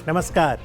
नमस्कार।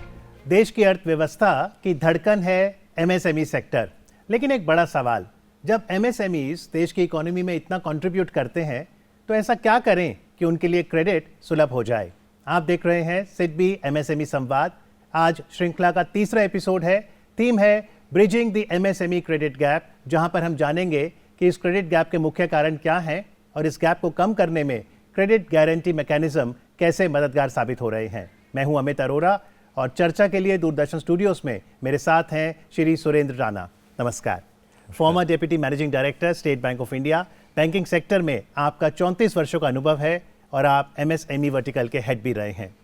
देश की अर्थव्यवस्था की धड़कन है एमएसएमई सेक्टर। लेकिन एक बड़ा सवाल, जब एमएसएमईज देश की इकोनॉमी में इतना कंट्रीब्यूट करते हैं तो ऐसा क्या करें कि उनके लिए क्रेडिट सुलभ हो जाए। आप देख रहे हैं सिडबी एमएसएमई संवाद। आज श्रृंखला का तीसरा एपिसोड है। थीम है bridging the MSME credit gap, जहां पर हम जानेंगे कि इस क्रेडिट गैप के मुख्य कारण क्या हैं और इस गैप को कम करने में क्रेडिट गारंटी मैकेनिज्म कैसे मददगार साबित हो रहे हैं। मैं हूं अमित अरोरा और चर्चा के लिए दूरदर्शन स्टूडियोज में मेरे साथ हैं श्री सुरेंद्र राणा। नमस्कार। Farmer deputy managing director, state bank of India. Banking sector में आपका 34 वर्षों का अनुभव है और आप एमएसएमई वर्टिकल के हेड भी रहे हैं।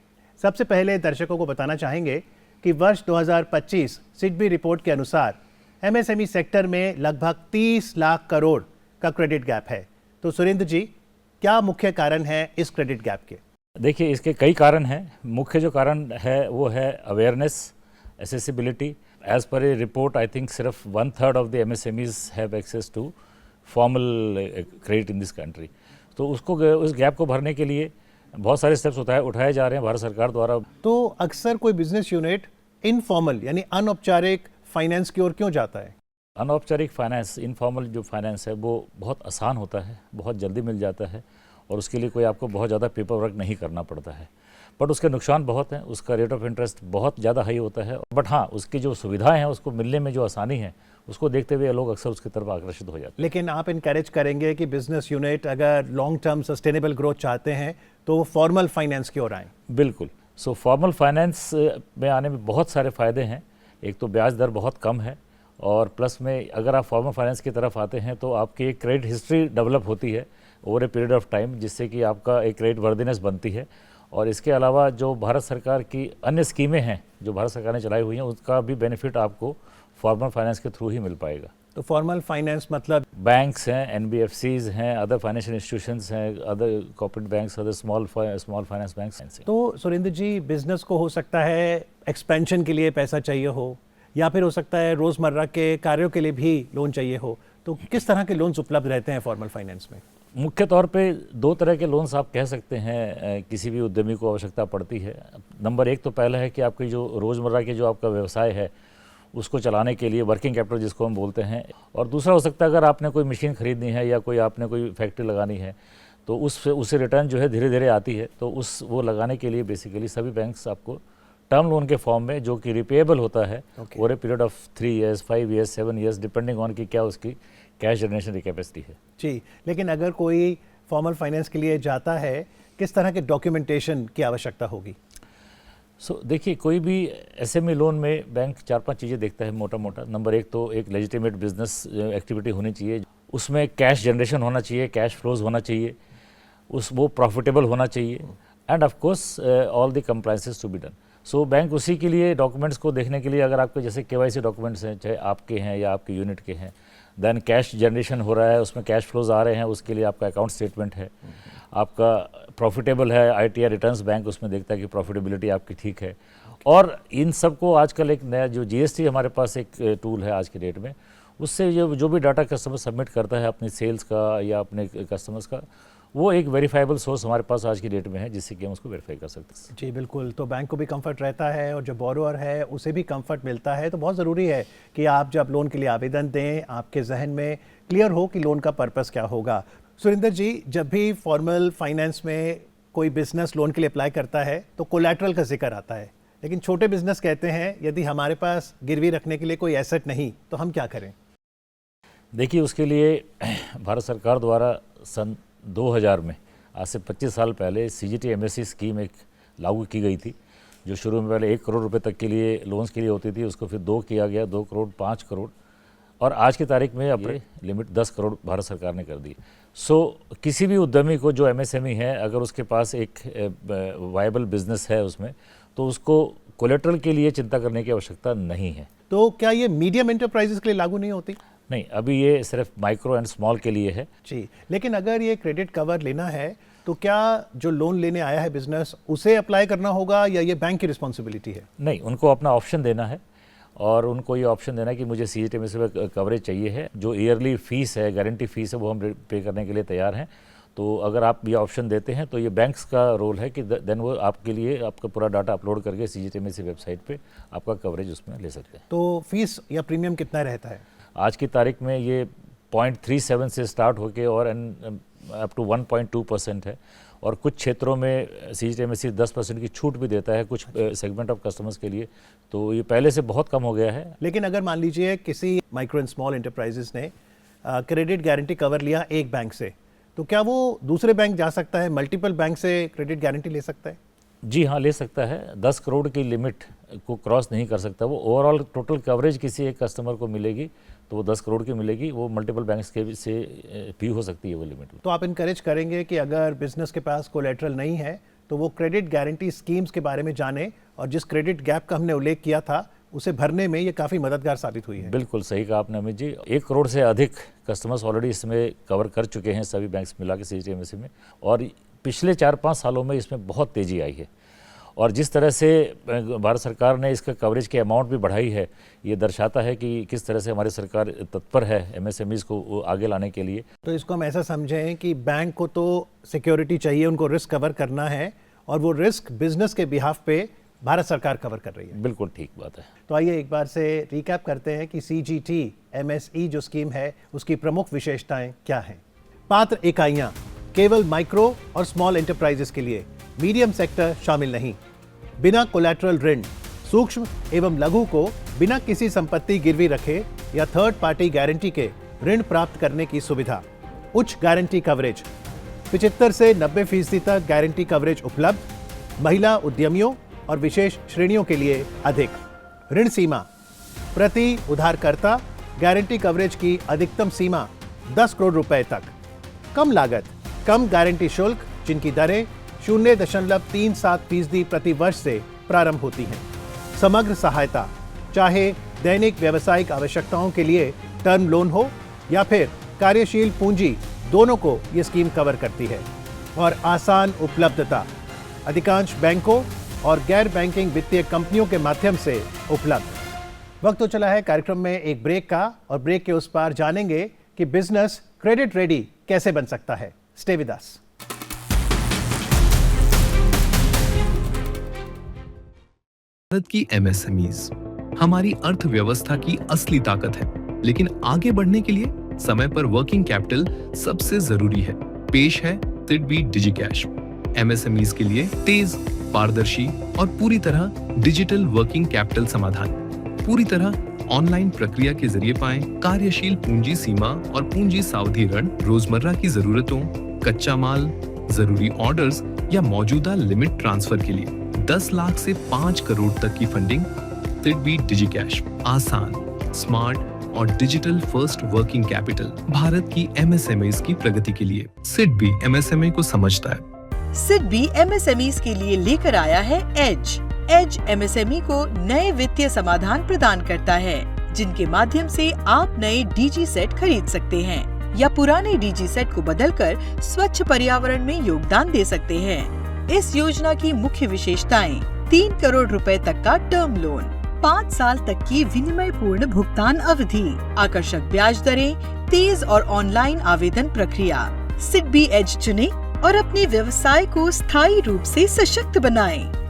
सबसे पहले दर्शकों को बताना चाहेंगे कि वर्ष 2025 सिडबी रिपोर्ट के अनुसार एमएसएमई सेक्टर में लगभग 30 लाख करोड़ का क्रेडिट गैप है। तो सुरेंद्र जी, क्या मुख्य कारण है इस क्रेडिट गैप के? देखिए, इसके कई कारण हैं। मुख्य जो कारण है वो है अवेयरनेस, एसेसिबिलिटी। एज पर ए रिपोर्ट आई थिंक सिर्फ 1/3 of the MSMEs have access to formal credit in this country. तो उस गैप को भरने के लिए बहुत सारे स्टेप्स उठाए जा रहे हैं भारत सरकार द्वारा। तो अक्सर कोई बिजनेस यूनिट इनफॉर्मल यानी अनौपचारिक फाइनेंस की ओर क्यों जाता है? अनौपचारिक फाइनेंस, इनफॉर्मल जो फाइनेंस है वो बहुत आसान होता है, बहुत जल्दी मिल जाता है और उसके लिए कोई आपको बहुत ज़्यादा पेपर वर्क नहीं करना पड़ता है। बट उसके नुकसान बहुत हैं। उसका रेट ऑफ इंटरेस्ट बहुत ज़्यादा हाई होता है। बट हाँ, उसकी जो सुविधाएं हैं, उसको मिलने में जो आसानी है, उसको देखते हुए लोग अक्सर उसकी तरफ आकर्षित हो जाते हैं। लेकिन आप इनकरेज करेंगे कि बिजनेस यूनिट अगर लॉन्ग टर्म सस्टेनेबल ग्रोथ चाहते हैं तो वो फॉर्मल फाइनेंस की ओर आएँ? बिल्कुल। सो फॉर्मल फाइनेंस में आने में बहुत सारे फ़ायदे हैं। एक तो ब्याज दर बहुत कम है और प्लस में अगर आप फॉर्मल फाइनेंस की तरफ आते हैं तो आपकी एक क्रेडिट हिस्ट्री डेवलप होती है over a period of time, जिससे कि आपका एक क्रेडिट वर्दीनेस बनती है। और इसके अलावा जो भारत सरकार की अन्य स्कीमें हैं जो भारत सरकार ने चलाई हुई हैं, उसका भी बेनिफिट आपको फॉर्मल फाइनेंस के थ्रू ही मिल पाएगा। तो फॉर्मल फाइनेंस मतलब बैंक्स हैं, एनबीएफसीज हैं, अदर फाइनेंशियल इंस्टीट्यूशंस हैं, other corporate banks, other small finance banks हैं। तो सुरेंद्र जी, बिजनेस को हो सकता है एक्सपेंशन के लिए पैसा चाहिए हो या फिर हो सकता है रोजमर्रा के कार्यों के लिए भी लोन चाहिए हो, तो किस तरह के लोन्स उपलब्ध रहते हैं फॉर्मल फाइनेंस में? मुख्य तौर पे दो तरह के लोन्स आप कह सकते हैं किसी भी उद्यमी को आवश्यकता पड़ती है। नंबर एक तो पहला है कि आपकी जो रोज़मर्रा के जो आपका व्यवसाय है उसको चलाने के लिए वर्किंग कैपिटल जिसको हम बोलते हैं। और दूसरा हो सकता है अगर आपने कोई मशीन खरीदनी है या कोई आपने कोई फैक्ट्री लगानी है तो उससे रिटर्न जो है धीरे धीरे आती है। तो वो लगाने के लिए बेसिकली सभी बैंक्स आपको टर्म लोन के फॉर्म में, जो कि रिपेएबल होता है over a period of 3 years, 5 years, 7 years, depending on कि क्या उसकी कैश जनरेशन की कैपेसिटी है। जी, लेकिन अगर कोई फॉर्मल फाइनेंस के लिए जाता है, किस तरह के डॉक्यूमेंटेशन की आवश्यकता होगी? देखिए, कोई भी एसएमई लोन में बैंक 4-5 चीज़ें देखता है मोटा मोटा। नंबर एक तो एक लेजिटिमेट बिजनेस एक्टिविटी होनी चाहिए, उसमें कैश जनरेशन होना चाहिए, कैश फ्लोज होना चाहिए, वो प्रॉफिटेबल होना चाहिए and of course all the compliances to be done. So bank उसी के लिए डॉक्यूमेंट्स को देखने के लिए, अगर आपके जैसे केवाईसी डॉक्यूमेंट्स हैं, चाहे आपके हैं या आपके यूनिट के हैं, देन कैश जनरेशन हो रहा है, उसमें कैश फ्लोज आ रहे हैं, उसके लिए आपका अकाउंट स्टेटमेंट है, आपका प्रॉफिटेबल है, आईटीआर रिटर्न्स बैंक उसमें देखता है कि प्रॉफिटेबिलिटी आपकी ठीक है। और इन सबको आजकल एक नया जो जीएसटी हमारे पास एक टूल है आज के डेट में, उससे जो भी डाटा कस्टमर सबमिट करता है अपनी सेल्स का या अपने कस्टमर्स का, वो एक वेरीफाइबल सोर्स हमारे पास आज की डेट में है जिससे कि हम उसको वेरीफाई कर सकते हैं। जी बिल्कुल। तो बैंक को भी कंफर्ट रहता है और जो बोरोअर है उसे भी कंफर्ट मिलता है। तो बहुत ज़रूरी है कि आप जब लोन के लिए आवेदन दें, आपके जहन में क्लियर हो कि लोन का पर्पस क्या होगा। सुरेंद्र जी, जब भी फॉर्मल फाइनेंस में कोई बिजनेस लोन के लिए अप्लाई करता है तो कोलैटरल का जिक्र आता है, लेकिन छोटे बिजनेस कहते हैं यदि हमारे पास गिरवी रखने के लिए कोई एसेट नहीं तो हम क्या करें? देखिए, उसके लिए भारत सरकार द्वारा सन 2000 में, आज से 25 साल पहले, सीजीटी एमएससी स्कीम एक लागू की गई थी, जो शुरू में पहले 1 करोड़ रुपए तक के लिए लोन्स के लिए होती थी। उसको फिर 2 किया गया, 2 करोड़, 5 करोड़, और आज की तारीख में अब लिमिट 10 करोड़ भारत सरकार ने कर दी। किसी भी उद्यमी को जो एमएसएमई है, अगर उसके पास एक वायबल बिजनेस है उसमें, तो उसको कोलेटरल के लिए चिंता करने की आवश्यकता नहीं है। तो क्या ये मीडियम एंटरप्राइजेस के लिए लागू नहीं होती? नहीं, अभी ये सिर्फ माइक्रो एंड स्मॉल के लिए है। जी, लेकिन अगर ये क्रेडिट कवर लेना है तो क्या जो लोन लेने आया है बिजनेस उसे अप्लाई करना होगा या ये बैंक की रिस्पॉन्सिबिलिटी है? नहीं, उनको अपना ऑप्शन देना है और उनको ये ऑप्शन देना है कि मुझे सीजीटीएमएससी में कवरेज चाहिए है। जो ईयरली फीस है, गारंटी फीस है, वो हम पे करने के लिए तैयार हैं। तो अगर आप ये ऑप्शन देते हैं तो ये बैंक्स का रोल है कि देन वो आपके लिए आपका पूरा डाटा अपलोड करके CGTMSE वेबसाइट पे आपका कवरेज उसमें ले सकते हैं। तो फीस या प्रीमियम कितना रहता है? आज की तारीख में ये 0.37 से स्टार्ट होके और अप टू 1.2% है, और कुछ क्षेत्रों में CGTMSE 10% की छूट भी देता है कुछ सेगमेंट ऑफ कस्टमर्स के लिए, तो ये पहले से बहुत कम हो गया है। लेकिन अगर मान लीजिए किसी माइक्रो एंड स्मॉल एंटरप्राइजेस ने क्रेडिट गारंटी कवर लिया एक बैंक से, तो क्या वो दूसरे बैंक जा सकता है, मल्टीपल बैंक से क्रेडिट गारंटी ले सकता है? जी हाँ, ले सकता है। 10 करोड़ की लिमिट को क्रॉस नहीं कर सकता। वो ओवरऑल टोटल कवरेज किसी एक कस्टमर को मिलेगी तो वो 10 करोड़ की मिलेगी, वो मल्टीपल बैंक्स के से भी हो सकती है वो लिमिट। तो आप इनकरेज करेंगे कि अगर बिजनेस के पास कोलेटरल नहीं है तो वो क्रेडिट गारंटी स्कीम्स के बारे में जाने, और जिस क्रेडिट गैप का हमने उल्लेख किया था उसे भरने में ये काफ़ी मददगार साबित हुई है। बिल्कुल सही कहा आपने अमित जी। 1 करोड़ से अधिक कस्टमर्स ऑलरेडी इसमें कवर कर चुके हैं सभी बैंक्स मिला के CGTMSE में, और पिछले 4-5 सालों में इसमें बहुत तेज़ी आई है। और जिस तरह से भारत सरकार ने इसका कवरेज की अमाउंट भी बढ़ाई है, ये दर्शाता है कि किस तरह से हमारी सरकार तत्पर है MSMEs को आगे लाने के लिए। तो इसको हम ऐसा समझें कि बैंक को तो सिक्योरिटी चाहिए, उनको रिस्क कवर करना है, और वो रिस्क बिजनेस के बिहाफ पे भारत सरकार कवर कर रही है। बिल्कुल ठीक बात है। तो आइए एक बार से रिकैप करते हैं कि CGTMSE जो स्कीम है उसकी प्रमुख विशेषताएं क्या हैं। पात्र इकाइयां केवल माइक्रो और स्मॉल एंटरप्राइजेस के लिए, मीडियम सेक्टर शामिल नहीं। बिना कोलैटरल ऋण, सूक्ष्म एवं लघु को बिना किसी संपत्ति गिरवी रखे या थर्ड पार्टी गारंटी के ऋण प्राप्त करने की सुविधा। उच्च गारंटी कवरेज, 75 से 90% तक गारंटी कवरेज उपलब्ध। महिला उद्यमियों और विशेष श्रेणियों के लिए अधिक। ऋण सीमा, प्रति उधारकर्ता गारंटी कवरेज की अधिकतम सीमा 10 करोड़ रुपए तक। कम लागत, कम गारंटी शुल्क, जिनकी दरें 0.37% प्रति वर्ष से प्रारंभ होती हैं। समग्र सहायता, चाहे दैनिक व्यावसायिक आवश्यकताओं के लिए टर्म लोन हो या फिर कार्यशील पूंजी, दोनों को ये स्कीम कवर करती है। और आसान उपलब्धता, अधिकांश बैंकों और गैर बैंकिंग वित्तीय कंपनियों के माध्यम से उपलब्ध। वक्त तो चला है कार्यक्रम में एक ब्रेक का, और ब्रेक के उस पार जानेंगे कि बिजनेस क्रेडिट रेडी कैसे बन सकता है। Stay with us. भारत की MSMEs हमारी अर्थव्यवस्था की असली ताकत है, लेकिन आगे बढ़ने के लिए समय पर वर्किंग कैपिटल सबसे जरूरी है। पेश है SIDBI DigiCash, MSMEs के लिए तेज, पारदर्शी और पूरी तरह डिजिटल वर्किंग कैपिटल समाधान। पूरी तरह ऑनलाइन प्रक्रिया के जरिए पाएं कार्यशील पूंजी सीमा और पूंजी सावधि ऋण, रोजमर्रा की जरूरतों, कच्चा माल, जरूरी ऑर्डर्स या मौजूदा लिमिट ट्रांसफर के लिए 10 लाख से 5 करोड़ तक की फंडिंग। SIDBI DigiCash, आसान, स्मार्ट और digital first working capital Bharat की MSMEs की प्रगति के लिए। SIDBI MSME को समझता है। SIDBI MSMEs के लिए लेकर आया है एज MSME को नए वित्तीय समाधान प्रदान करता है, जिनके माध्यम से आप नए DG सेट खरीद सकते हैं या पुराने DG सेट को बदलकर स्वच्छ पर्यावरण में योगदान दे सकते हैं। इस योजना की मुख्य विशेषताएं: 3 करोड़ रुपए तक का टर्म लोन, 5 साल तक की विनिमय पूर्ण भुगतान अवधि, आकर्षक ब्याज दरें, तेज और ऑनलाइन आवेदन प्रक्रिया। SIDBI एज चुनें और अपने व्यवसाय को स्थायी रूप से सशक्त बनाएं।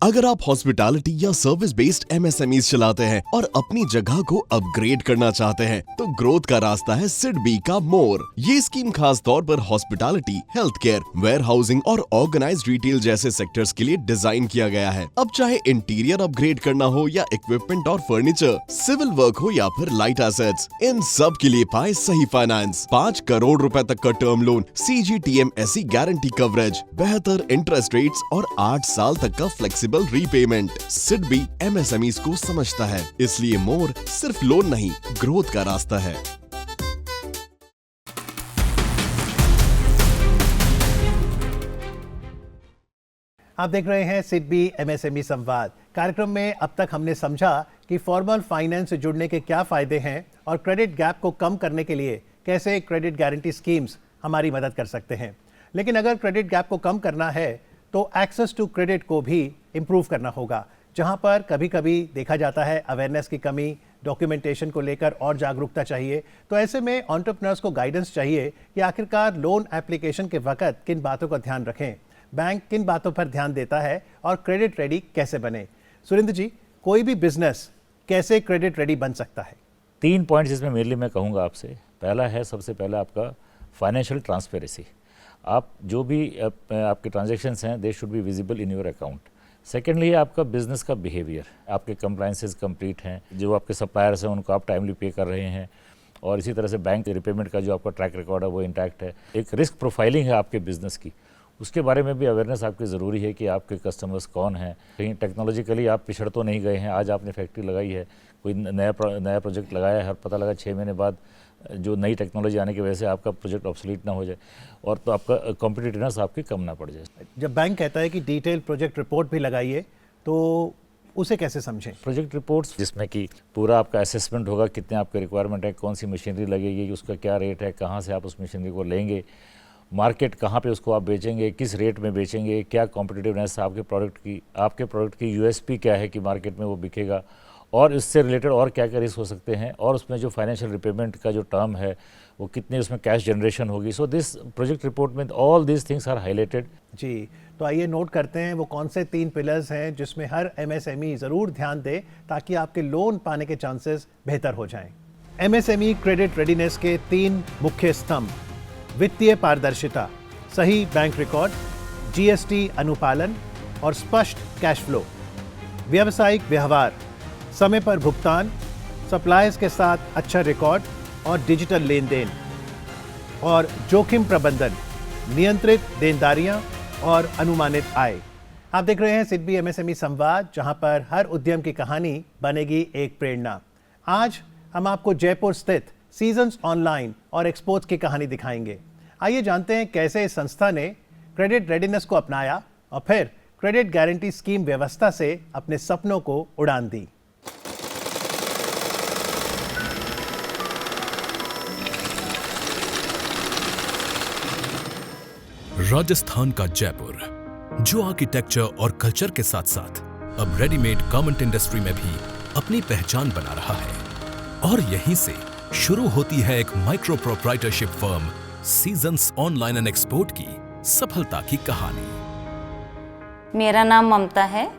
अगर आप हॉस्पिटैलिटी या सर्विस बेस्ड MSMEs चलाते हैं और अपनी जगह को अपग्रेड करना चाहते हैं, तो ग्रोथ का रास्ता है SIDBI का मोर। ये स्कीम खास तौर पर hospitality, health care, warehousing और ऑर्गेनाइज्ड रिटेल जैसे सेक्टर्स के लिए डिजाइन किया गया है। अब चाहे इंटीरियर अपग्रेड करना हो या इक्विपमेंट और फर्नीचर, सिविल वर्क हो या फिर लाइट एसेट्स, इन सब के लिए पाए सही फाइनेंस। 5 करोड़ रुपए तक का term loan, CGTMSE guarantee coverage, बेहतर इंटरेस्ट रेट्स और 8 साल तक का फ्लेक्सिबल रीपेमेंट। SIDBI MSMEs को समझता है, इसलिए मोर सिर्फ लोन नहीं, ग्रोथ का रास्ता है। आप देख रहे हैं SIDBI MSME संवाद। कार्यक्रम में अब तक हमने समझा कि फॉर्मल फाइनेंस से जुड़ने के क्या फायदे हैं और क्रेडिट गैप को कम करने के लिए कैसे क्रेडिट गारंटी स्कीम्स हमारी मदद कर सकते हैं। लेकिन अगर क्रेडिट गैप को कम करना है तो एक्सेस टू क्रेडिट को भी इम्प्रूव करना होगा। जहां पर कभी कभी देखा जाता है अवेयरनेस की कमी, डॉक्यूमेंटेशन को लेकर और जागरूकता चाहिए। तो ऐसे में एंटरप्रेन्योर्स को गाइडेंस चाहिए कि आखिरकार लोन एप्लीकेशन के वक्त किन बातों का ध्यान रखें, बैंक किन बातों पर ध्यान देता है और क्रेडिट रेडी कैसे बने। सुरेंद्र जी, कोई भी बिजनेस कैसे क्रेडिट रेडी बन सकता है? 3 पॉइंट्स इसमें मेनली मैं कहूँगा आपसे। पहला है, सबसे पहला आपका फाइनेंशियल ट्रांसपेरेंसी। आप जो भी आपके ट्रांजैक्शंस हैं, they should be visible in your account. Secondly, आपका बिजनेस का बिहेवियर, आपके कंप्लायंसेस कंप्लीट हैं, जो आपके सप्लायर्स हैं उनको आप टाइमली पे कर रहे हैं, और इसी तरह से बैंक रिपेमेंट का जो आपका ट्रैक रिकॉर्ड है वो इंटैक्ट है। एक रिस्क प्रोफाइलिंग है आपके बिजनेस की, उसके बारे में भी अवेयरनेस आपकी ज़रूरी है कि आपके कस्टमर्स कौन हैं, कहीं टेक्नोलॉजिकली आप पिछड़ तो नहीं गए हैं। आज आपने फैक्ट्री लगाई है, कोई नया प्रोजेक्ट लगाया है और पता लगा 6 महीने बाद जो नई टेक्नोलॉजी आने की वजह से आपका प्रोजेक्ट ऑब्सोलीट ना हो जाए और तो आपका कॉम्पिटिटिवनेस आपकी कम ना पड़ जाए। जब बैंक कहता है कि डिटेल प्रोजेक्ट रिपोर्ट भी लगाइए, तो उसे कैसे समझें? प्रोजेक्ट रिपोर्ट्स जिसमें कि पूरा आपका असेसमेंट होगा, कितने आपके रिक्वायरमेंट है, कौन सी मशीनरी लगेगी, उसका क्या रेट है, कहाँ से आप उस मशीनरी को लेंगे, मार्केट कहाँ पे उसको आप बेचेंगे, किस रेट में बेचेंगे, क्या कॉम्पिटिटिवनेस आपके प्रोडक्ट की यूएसपी क्या है कि मार्केट में वो बिकेगा, और इससे रिलेटेड और क्या क्या रिस्क हो सकते हैं, और उसमें जो फाइनेंशियल रिपेमेंट का जो टर्म है वो कितने उसमें कैश जनरेशन होगी। सो दिस प्रोजेक्ट रिपोर्ट में all these things are highlighted. जी, तो आइए नोट करते हैं वो कौन से 3 पिलर्स हैं जिसमें हर एमएसएमई ज़रूर ध्यान दे ताकि आपके लोन पाने के चांसेस बेहतर हो जाएं। एमएसएमई क्रेडिट रेडीनेस के 3 मुख्य स्तंभ: वित्तीय पारदर्शिता, सही बैंक रिकॉर्ड, जीएसटी अनुपालन और स्पष्ट कैश फ्लो। व्यावसायिक व्यवहार, समय पर भुगतान, सप्लायर्स के साथ अच्छा रिकॉर्ड और डिजिटल लेन देन। और जोखिम प्रबंधन, नियंत्रित देनदारियां और अनुमानित आय। आप देख रहे हैं सिडबी एमएसएमई संवाद, जहां पर हर उद्यम की कहानी बनेगी एक प्रेरणा। आज हम आपको जयपुर स्थित सीजन्स ऑनलाइन और एक्सपोर्ट्स की कहानी दिखाएंगे। आइए जानते हैं कैसे इस संस्था ने क्रेडिट रेडीनेस को अपनाया और फिर क्रेडिट गारंटी स्कीम व्यवस्था से अपने सपनों को उड़ान दी। राजस्थान का जयपुर, जो आर्किटेक्चर और कल्चर के साथ साथ अब रेडीमेड गारमेंट इंडस्ट्री में भी अपनी पहचान बना रहा है। और यहीं से शुरू होती है एक micro proprietorship firm seasons online and export की सफलता की कहानी। मेरा नाम ममता है।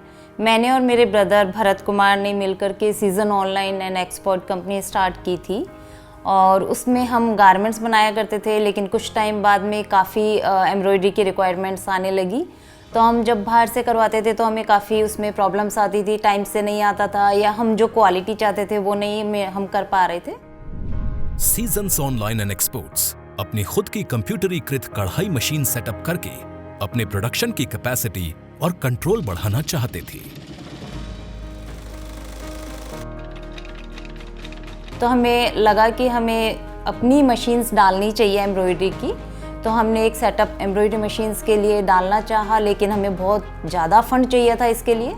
मैंने और मेरे ब्रदर भरत कुमार ने मिलकर के season online and export company start की थी, और उसमें हम गारमेंट्स बनाया करते थे। लेकिन कुछ टाइम बाद में काफ़ी एम्ब्रॉयडरी की रिक्वायरमेंट्स आने लगी, तो हम जब बाहर से करवाते थे तो हमें काफ़ी उसमें प्रॉब्लम्स आती थी, टाइम से नहीं आता था, या हम जो क्वालिटी चाहते थे वो नहीं हम कर पा रहे थे। सीजन्स ऑनलाइन एंड एक्सपोर्ट्स अपनी खुद की कंप्यूटरीकृत कढ़ाई मशीन सेटअप करके अपने प्रोडक्शन की कैपेसिटी और कंट्रोल बढ़ाना चाहते थे। तो हमें लगा कि हमें अपनी मशीन्स डालनी चाहिए एम्ब्रॉयडरी की, तो हमने एक सेटअप एम्ब्रॉयडरी मशीन्स के लिए डालना चाहा, लेकिन हमें बहुत ज़्यादा फंड चाहिए था इसके लिए।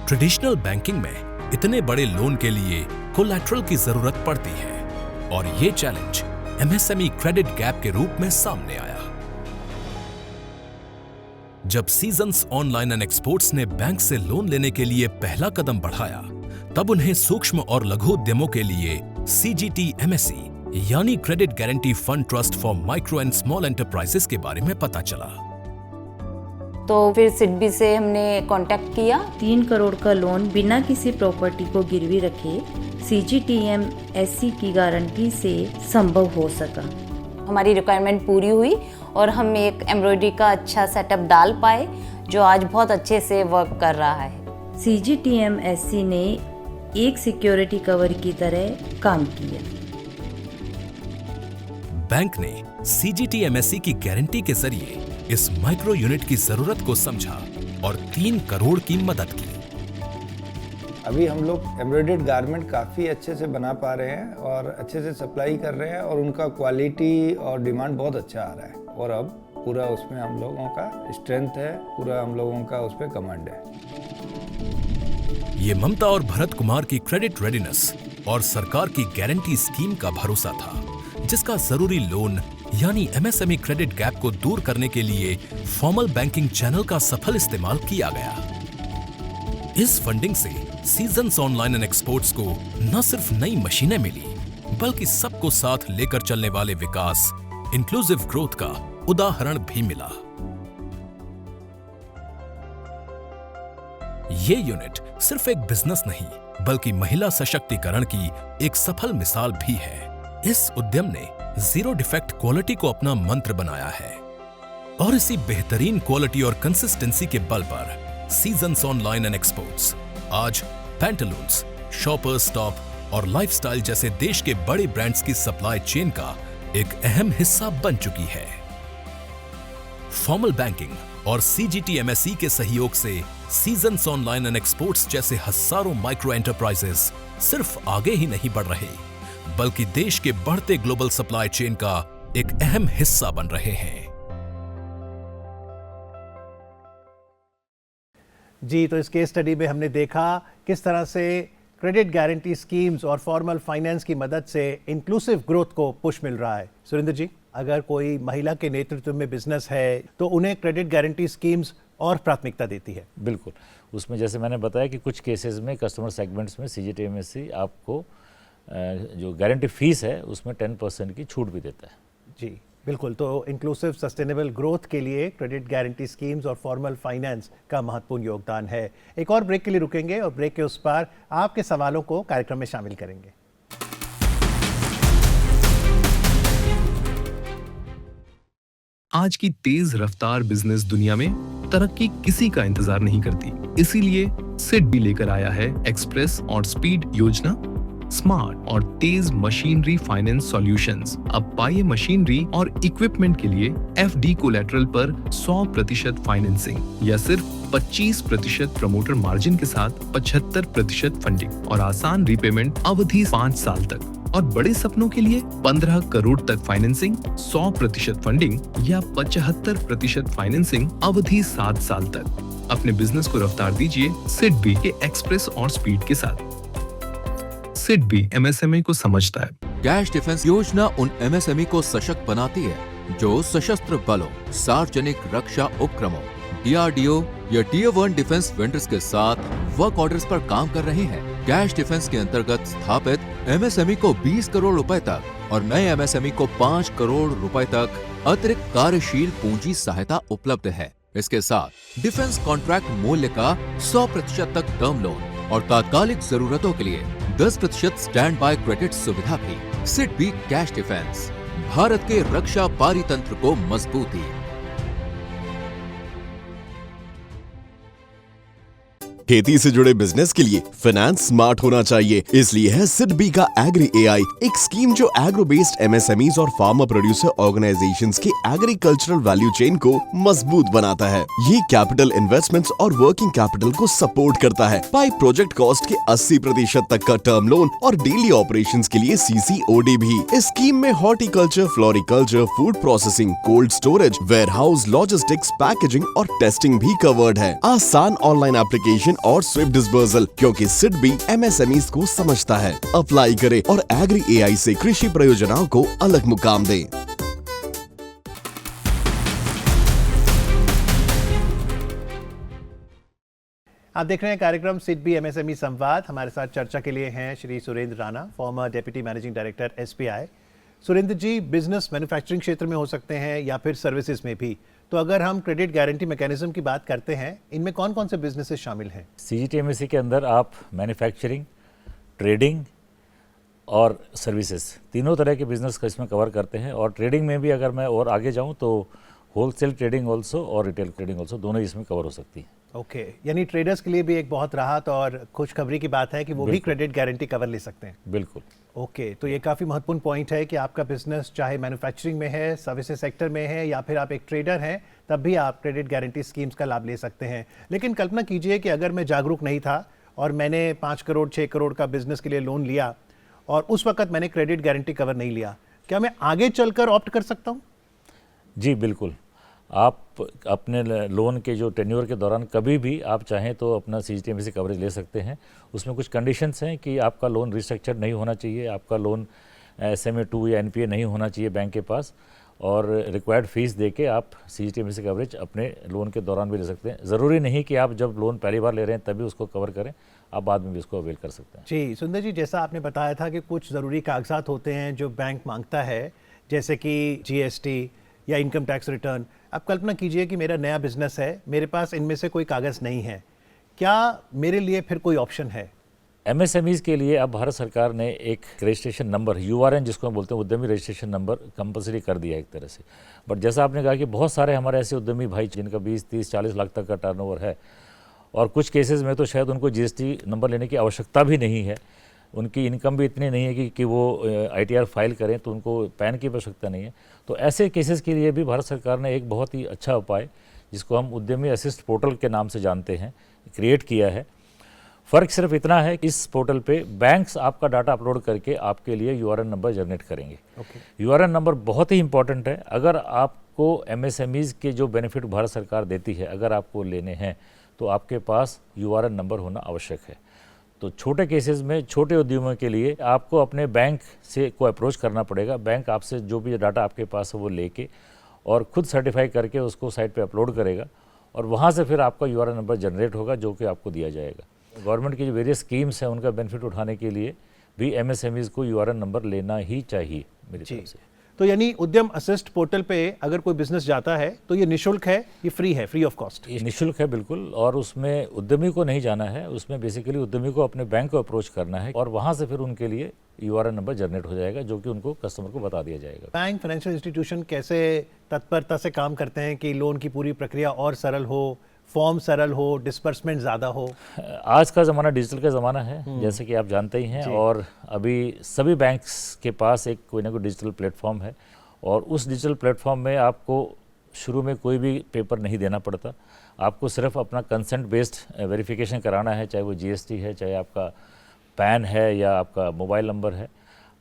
ट्रेडिशनल बैंकिंग में इतने बड़े लोन के लिए कोलैटरल की जरूरत पड़ती है, और ये चैलेंज एमएसएमई क्रेडिट गैप के रूप में सामने आया। जब सीजन्स ऑनलाइन एंड एक्सपोर्ट्स ने बैंक से लोन लेने के लिए पहला कदम बढ़ाया, तब उन्हें सूक्ष्म और लघु उद्यमों के लिए CGTMSE यानी credit guarantee fund trust for micro and small enterprises के बारे में पता चला। तो फिर सिडबी से हमने कांटेक्ट किया। 3 करोड़ का लोन बिना किसी प्रॉपर्टी को गिरवी रखे CGTMSE की गारंटी से संभव हो सका। हमारी रिक्वायरमेंट पूरी हुई और हम एक एम्ब्रॉयडरी का अच्छा सेटअप डाल पाए, जो आज बहुत अच्छे से वर्क कर रहा है। CGTMSE ने एक सिक्योरिटी कवर की तरह काम किया। बैंक ने CGTMSE की गारंटी के जरिए इस माइक्रो यूनिट की जरूरत को समझा और 3 करोड़ की मदद की। अभी हम लोग एम्ब्रॉयडर्ड गारमेंट काफ़ी अच्छे से बना पा रहे हैं और अच्छे से सप्लाई कर रहे हैं, और उनका क्वालिटी और डिमांड बहुत अच्छा आ रहा है, और अब पूरा उसमें हम लोगों का स्ट्रेंथ है, पूरा हम लोगों का उस पर कमांड है। ये ममता और भरत कुमार की क्रेडिट रेडीनेस और सरकार की गारंटी स्कीम का भरोसा था, जिसका जरूरी लोन यानी एमएसएमई क्रेडिट गैप को दूर करने के लिए फॉर्मल बैंकिंग चैनल का सफल इस्तेमाल किया गया। इस फंडिंग से सीजन्स ऑनलाइन एंड एक्सपोर्ट्स को न सिर्फ नई मशीनें मिली, बल्कि सबको साथ लेकर चलने वाले विकास, इंक्लूसिव ग्रोथ का उदाहरण भी मिला। ये यूनिट सिर्फ एक बिजनेस नहीं, बल्कि महिला सशक्तिकरण की एक सफल मिसाल भी है। इस उद्यम ने जीरो डिफेक्ट क्वालिटी को अपना मंत्र बनाया है और इसी बेहतरीन क्वालिटी और कंसिस्टेंसी के बल पर सीजन्स ऑनलाइन एंड एक्सपोर्ट्स आज पैंटालून्स, शॉपर्स स्टॉप और लाइफस्टाइल जैसे देश के बड़े ब्रांड्स की सप्लाई चेन का एक अहम हिस्सा बन चुकी है। फॉर्मल बैंकिंग और CGT-MSE के सहयोग से सीजन्स ऑनलाइन एंड एक्सपोर्ट्स जैसे हजारों माइक्रो एंटरप्राइजेस सिर्फ आगे ही नहीं बढ़ रहे, बल्कि देश के बढ़ते ग्लोबल सप्लाई चेन का एक अहम हिस्सा बन रहे हैं। जी, तो इस केस स्टडी में हमने देखा किस तरह से क्रेडिट गारंटी स्कीम्स और फॉर्मल फाइनेंस की मदद से इंक्लूसिव ग्रोथ को पुश मिल रहा है। सुरेंद्र जी, अगर कोई महिला के नेतृत्व में बिजनेस है तो उन्हें क्रेडिट गारंटी स्कीम्स और प्राथमिकता देती है। बिल्कुल, उसमें जैसे मैंने बताया कि कुछ केसेस में कस्टमर सेगमेंट्स में CGT-MSE आपको जो गारंटी फीस है उसमें 10% की छूट भी देता है। जी बिल्कुल, तो इंक्लूसिव सस्टेनेबल ग्रोथ के लिए क्रेडिट गारंटी स्कीम्स और फॉर्मल फाइनेंस का महत्वपूर्ण योगदान है। एक और ब्रेक के लिए रुकेंगे और ब्रेक के उस पार आपके सवालों को कार्यक्रम में शामिल करेंगे। आज की तेज रफ्तार बिजनेस दुनिया में तरक्की किसी का इंतजार नहीं करती, इसीलिए सिड भी लेकर आया है एक्सप्रेस और स्पीड योजना। स्मार्ट और तेज मशीनरी फाइनेंस सॉल्यूशंस। अब पाइए मशीनरी और इक्विपमेंट के लिए FD कोलैटरल पर 100% फाइनेंसिंग या सिर्फ 25% प्रमोटर मार्जिन के साथ 75% फंडिंग और आसान रीपेमेंट अवधि 5 साल तक। और बड़े सपनों के लिए 15 करोड़ तक फाइनेंसिंग, 100% फंडिंग या 75% फाइनेंसिंग अवधि 7 साल तक। अपने बिजनेस को रफ्तार दीजिए सिड बी के एक्सप्रेस और स्पीड के साथ। सिड बी MSME को समझता है। कैश डिफेंस योजना उन MSME को सशक्त बनाती है जो सशस्त्र बलों, सार्वजनिक रक्षा उपक्रमों, DRDO या Tier 1 डिफेंस वेंडर्स के साथ वर्क ऑर्डर्स पर काम कर रहे हैं। कैश डिफेंस के अंतर्गत स्थापित MSME को 20 करोड़ रुपए तक और नए MSME को 5 करोड़ रुपए तक अतिरिक्त कार्यशील पूंजी सहायता उपलब्ध है। इसके साथ डिफेंस कॉन्ट्रैक्ट मूल्य का 100% तक टर्म लोन और तात्कालिक जरूरतों के लिए 10% स्टैंड बाय क्रेडिट सुविधा भी। SIDBI cash defence, Bharat के रक्षा पारितंत्र को मजबूती। खेती से जुड़े बिजनेस के लिए फाइनेंस स्मार्ट होना चाहिए, इसलिए है सिड बी का एग्री AI, एक स्कीम जो एग्रो बेस्ड MSMEs और फार्मर प्रोड्यूसर ऑर्गेनाइजेशंस की एग्रीकल्चरल वैल्यू चेन को मजबूत बनाता है। ये कैपिटल इन्वेस्टमेंट्स और वर्किंग कैपिटल को सपोर्ट करता है। पाइप प्रोजेक्ट कॉस्ट के 80% तक का टर्म लोन और डेली ऑपरेशंस के लिए CCOD भी। इस स्कीम में horticulture, floriculture, food processing, cold storage, warehouse, logistics, packaging और टेस्टिंग भी कवर्ड है। आसान ऑनलाइन एप्लीकेशन और स्विफ्ट डिस्बर्सल, क्योंकि सिड बी MSMEs को समझता है। अप्लाई करें और एग्री AI से कृषि परियोजनाओं को अलग मुकाम दें। आप देख रहे हैं कार्यक्रम सिड बी MSME संवाद। हमारे साथ चर्चा के लिए हैं Shri Surendra Rana, former deputy managing director SBI। Surendra ji, business manufacturing क्षेत्र में हो सकते हैं या फिर सर्विसेज में भी, तो अगर हम क्रेडिट गारंटी मैकेनिज्म की बात करते हैं, इनमें कौन कौन से बिजनेसेस शामिल हैं? CGT-MSE के अंदर आप मैन्युफैक्चरिंग, ट्रेडिंग और सर्विसेज तीनों तरह के बिजनेस का इसमें कवर करते हैं। और ट्रेडिंग में भी अगर मैं और आगे जाऊं तो होलसेल ट्रेडिंग ऑल्सो और रिटेल ट्रेडिंग ऑल्सो, दोनों इसमें कवर हो सकती है। ओके, यानी ट्रेडर्स के लिए भी एक बहुत राहत और खुशखबरी की बात है कि वो भी क्रेडिट गारंटी कवर ले सकते हैं। बिल्कुल। ओके, तो ये काफ़ी महत्वपूर्ण पॉइंट है कि आपका बिजनेस चाहे मैन्युफैक्चरिंग में है, सर्विसेज सेक्टर में है या फिर आप एक ट्रेडर हैं, तब भी आप क्रेडिट गारंटी स्कीम्स का लाभ ले सकते हैं। लेकिन कल्पना कीजिए कि अगर मैं जागरूक नहीं था और मैंने 5 करोड़ 6 करोड़ का बिजनेस के लिए लोन लिया और उस वक्त मैंने क्रेडिट गारंटी कवर नहीं लिया, क्या मैं आगे चलकर ऑप्ट कर सकता हूँ? जी बिल्कुल, आप अपने लोन के जो टेन्योर के दौरान कभी भी आप चाहें तो अपना CGT-MSE कवरेज ले सकते हैं। उसमें कुछ कंडीशंस हैं कि आपका लोन रिस्ट्रक्चर नहीं होना चाहिए, आपका लोन SMA 2 या NPA नहीं होना चाहिए बैंक के पास, और रिक्वायर्ड फीस दे के आप CGTMSE कवरेज अपने लोन के दौरान भी ले सकते हैं। ज़रूरी नहीं कि आप जब लोन पहली बार ले रहे हैं तभी उसको कवर करें, आप बाद में भी उसको अवेल कर सकते हैं। जी सुंदर जी, जैसा आपने बताया था कि कुछ ज़रूरी कागजात होते हैं जो बैंक मांगता है, जैसे कि GST या इनकम टैक्स रिटर्न। आप कल्पना कीजिए कि मेरा नया बिजनेस है, मेरे पास इनमें से कोई कागज़ नहीं है, क्या मेरे लिए फिर कोई ऑप्शन है? MSMEs के लिए अब भारत सरकार ने एक रजिस्ट्रेशन नंबर URN जिसको हम बोलते हैं उद्यमी रजिस्ट्रेशन नंबर कंपलसरी कर दिया है एक तरह से। बट जैसा आपने कहा कि बहुत सारे हमारे ऐसे उद्यमी भाई जिनका 20, 30, 40 लाख तक का टर्नओवर है और कुछ केसेस में तो शायद उनको GST नंबर लेने की आवश्यकता भी नहीं है, उनकी इनकम भी इतनी नहीं है कि वो ITR फाइल करें, तो उनको पैन की आवश्यकता नहीं है। तो ऐसे केसेस के लिए भी भारत सरकार ने एक बहुत ही अच्छा उपाय जिसको हम उद्यमी असिस्ट पोर्टल के नाम से जानते हैं क्रिएट किया है। फ़र्क सिर्फ इतना है कि इस पोर्टल पे बैंक्स आपका डाटा अपलोड करके आपके लिए URN नंबर जनरेट करेंगे। URN नंबर बहुत ही इंपॉर्टेंट है। अगर आपको MSMEs के जो बेनिफिट भारत सरकार देती है अगर आपको लेने हैं तो आपके पास URN नंबर होना आवश्यक है। तो छोटे केसेस में छोटे उद्यमों के लिए आपको अपने बैंक से को अप्रोच करना पड़ेगा। बैंक आपसे जो भी डाटा आपके पास है वो लेके और खुद सर्टिफाई करके उसको साइट पे अपलोड करेगा और वहाँ से फिर आपका URN नंबर जनरेट होगा जो कि आपको दिया जाएगा। गवर्नमेंट की जो वेरियस स्कीम्स हैं उनका बेनिफिट उठाने के लिए भी MSMEs को URN नंबर लेना ही चाहिए मेरी तरफ से। तो यानी उद्यम असिस्ट पोर्टल पे अगर कोई बिजनेस जाता है तो ये निशुल्क है, ये फ्री है, फ्री ऑफ कॉस्ट? ये निःशुल्क है बिल्कुल, और उसमें उद्यमी को नहीं जाना है, उसमें बेसिकली उद्यमी को अपने बैंक को अप्रोच करना है और वहाँ से फिर उनके लिए URN नंबर जनरेट हो जाएगा जो कि उनको कस्टमर को बता दिया जाएगा। बैंक फाइनेंशियल इंस्टीट्यूशन कैसे तत्परता से काम करते हैं कि लोन की पूरी प्रक्रिया और सरल हो, फॉर्म सरल हो, डिस्बर्समेंट ज़्यादा हो? आज का ज़माना डिजिटल का ज़माना है जैसे कि आप जानते ही हैं, और अभी सभी बैंक्स के पास एक कोई ना कोई डिजिटल प्लेटफॉर्म है और उस डिजिटल प्लेटफॉर्म में आपको शुरू में कोई भी पेपर नहीं देना पड़ता। आपको सिर्फ अपना कंसेंट बेस्ड वेरिफिकेशन कराना है, चाहे वो GST है, चाहे आपका पैन है या आपका मोबाइल नंबर है,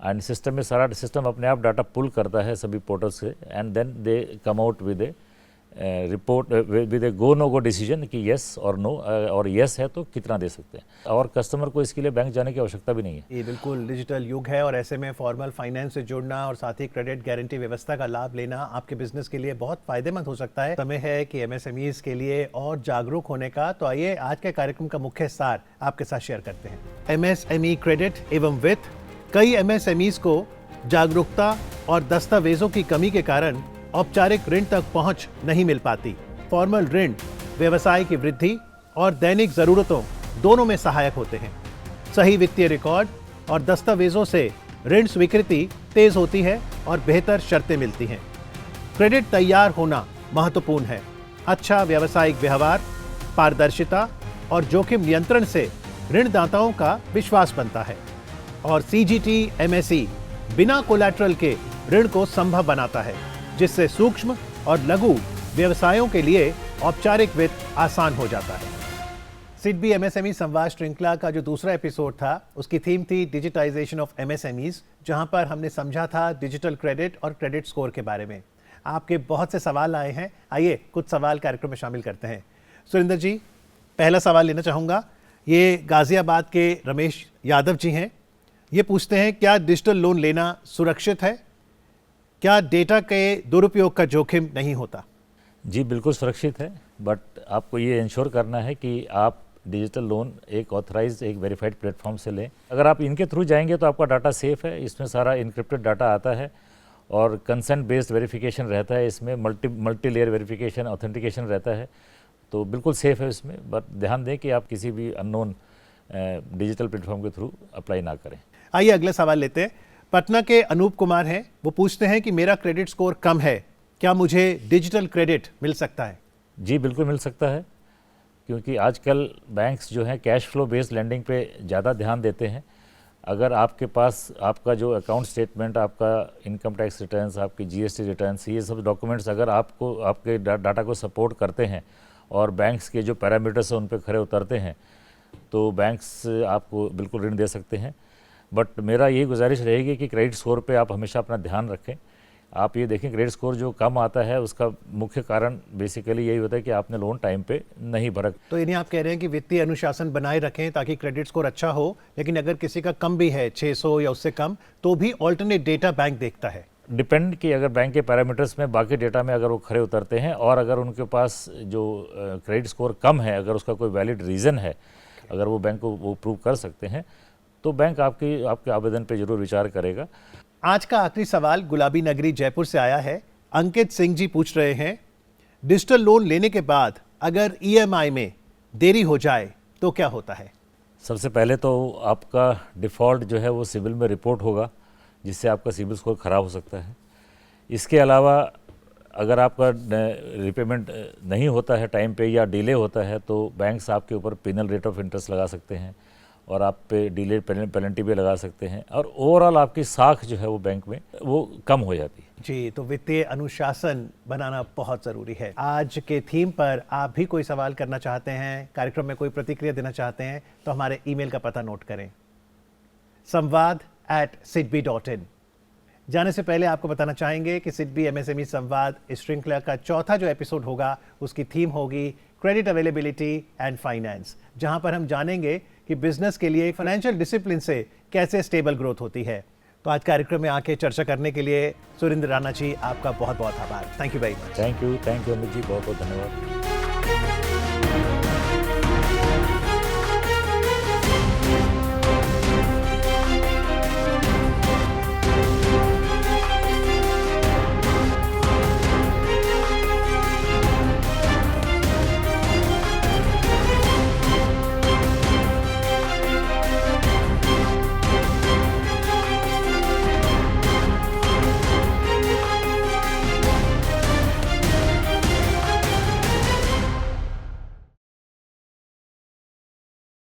एंड सिस्टम में सारा सिस्टम अपने आप डाटा पुल करता है सभी पोर्टल से, and then they come out with a report with a go no go decision कि येस और नो, और येस है तो कितना दे सकते हैं, और कस्टमर को इसके लिए बैंक जाने की आवश्यकता भी नहीं है। ये बिल्कुल डिजिटल युग है और ऐसे में फॉर्मल फाइनेंस से जुड़ना और साथ ही क्रेडिट गारंटी व्यवस्था का लाभ लेना आपके बिजनेस के लिए बहुत फायदेमंद हो सकता है। समय है कि MSMEs के लिए और जागरूक होने का। तो आइए आज के कार्यक्रम का मुख्य सार आपके साथ शेयर करते हैं। MSME क्रेडिट एवं वित्त। कई MSMEs को जागरूकता और दस्तावेजों की कमी के कारण औपचारिक ऋण तक पहुंच नहीं मिल पाती। फॉर्मल ऋण व्यवसाय की वृद्धि और दैनिक जरूरतों दोनों में सहायक होते हैं। सही वित्तीय रिकॉर्ड और दस्तावेजों से ऋण स्वीकृति तेज होती है और बेहतर शर्तें मिलती हैं। क्रेडिट तैयार होना महत्वपूर्ण है। अच्छा व्यावसायिक व्यवहार, पारदर्शिता और जोखिम नियंत्रण से ऋणदाताओं का विश्वास बनता है और CGTMSE बिना कोलैटरल के ऋण को संभव बनाता है, जिससे सूक्ष्म और लघु व्यवसायों के लिए औपचारिक वित्त आसान हो जाता है। सिडबी MSME संवाद श्रृंखला का जो दूसरा एपिसोड था उसकी थीम थी डिजिटाइजेशन ऑफ MSMEs, जहां पर हमने समझा था डिजिटल क्रेडिट और क्रेडिट स्कोर के बारे में। आपके बहुत से सवाल आए हैं, आइए कुछ सवाल कार्यक्रम में शामिल करते हैं। सुरेंद्र जी, पहला सवाल लेना चाहूँगा। ये गाजियाबाद के रमेश यादव जी हैं। ये पूछते हैं, क्या डिजिटल लोन लेना सुरक्षित है? क्या डेटा के दुरुपयोग का जोखिम नहीं होता? जी बिल्कुल सुरक्षित है, बट आपको ये इंश्योर करना है कि आप डिजिटल लोन एक ऑथराइज, एक वेरीफाइड प्लेटफॉर्म से लें। अगर आप इनके थ्रू जाएंगे तो आपका डाटा सेफ है, इसमें सारा इनक्रिप्टेड डाटा आता है और कंसेंट बेस्ड वेरिफिकेशन रहता है, इसमें मल्टी लेयर वेरिफिकेशन, ऑथेंटिकेशन रहता है, तो बिल्कुल सेफ है इसमें। बट ध्यान दें कि आप किसी भी अननोन डिजिटल प्लेटफॉर्म के थ्रू अप्लाई ना करें। आइए अगला सवाल लेते हैं। पटना के अनूप कुमार हैं, वो पूछते हैं कि मेरा क्रेडिट स्कोर कम है, क्या मुझे डिजिटल क्रेडिट मिल सकता है? जी बिल्कुल मिल सकता है, क्योंकि आजकल बैंक्स जो हैं कैश फ्लो बेस्ड लेंडिंग पे ज़्यादा ध्यान देते हैं। अगर आपके पास आपका जो अकाउंट स्टेटमेंट, आपका इनकम टैक्स रिटर्न्स, आपकी GST रिटर्न्स, ये सब डॉक्यूमेंट्स अगर आपको आपके डाटा को सपोर्ट करते हैं और बैंक्स के जो पैरामीटर्स हैं उन पर खरे उतरते हैं, तो बैंक्स आपको बिल्कुल ऋण दे सकते हैं। बट मेरा ये गुजारिश रहेगी कि क्रेडिट स्कोर पे आप हमेशा अपना ध्यान रखें। आप ये देखें क्रेडिट स्कोर जो कम आता है उसका मुख्य कारण बेसिकली यही होता है कि आपने लोन टाइम पे नहीं भरा। तो यानी आप कह रहे हैं कि वित्तीय अनुशासन बनाए रखें ताकि क्रेडिट स्कोर अच्छा हो, लेकिन अगर किसी का कम भी है 600 या उससे कम, तो भी ऑल्टरनेट डेटा बैंक देखता है। डिपेंड कि अगर बैंक के पैरामीटर्स में बाकी डेटा में अगर वो खरे उतरते हैं और अगर उनके पास जो क्रेडिट स्कोर कम है, अगर उसका कोई वैलिड रीज़न है, अगर वो बैंक को वो प्रूव कर सकते हैं, तो बैंक आपके आवेदन पे जरूर विचार करेगा। आज का आखिरी सवाल गुलाबी नगरी जयपुर से आया है। अंकित सिंह जी पूछ रहे हैं, डिजिटल लोन लेने के बाद अगर ईएमआई में देरी हो जाए तो क्या होता है? सबसे पहले तो आपका डिफ़ॉल्ट जो है वो सिविल में रिपोर्ट होगा, जिससे आपका सिविल स्कोर ख़राब हो सकता है। इसके अलावा अगर आपका रिपेमेंट नहीं होता है टाइम पे या डिले होता है तो बैंक्स आपके ऊपर पेनल रेट ऑफ इंटरेस्ट लगा सकते हैं और आप पे डिले पेनल्टी भी लगा सकते हैं और ओवरऑल आपकी साख जो है वो बैंक में वो कम हो जाती है। जी, तो वित्तीय अनुशासन बनाना बहुत ज़रूरी है। आज के थीम पर आप भी कोई सवाल करना चाहते हैं, कार्यक्रम में कोई प्रतिक्रिया देना चाहते हैं, तो हमारे ईमेल का पता नोट करें, samvad@sidbi.in। जाने से पहले आपको बताना चाहेंगे कि सिडबी एमएसएमई संवाद इस श्रृंखला का चौथा जो एपिसोड होगा उसकी थीम होगी क्रेडिट अवेलेबिलिटी एंड फाइनेंस, जहां पर हम जानेंगे कि बिजनेस के लिए फाइनेंशियल डिसिप्लिन से कैसे स्टेबल ग्रोथ होती है। तो आज कार्यक्रम में आके चर्चा करने के लिए सुरेंद्र राणा जी, आपका बहुत बहुत आभार। Thank you very much. Thank you Amit ji, बहुत बहुत धन्यवाद।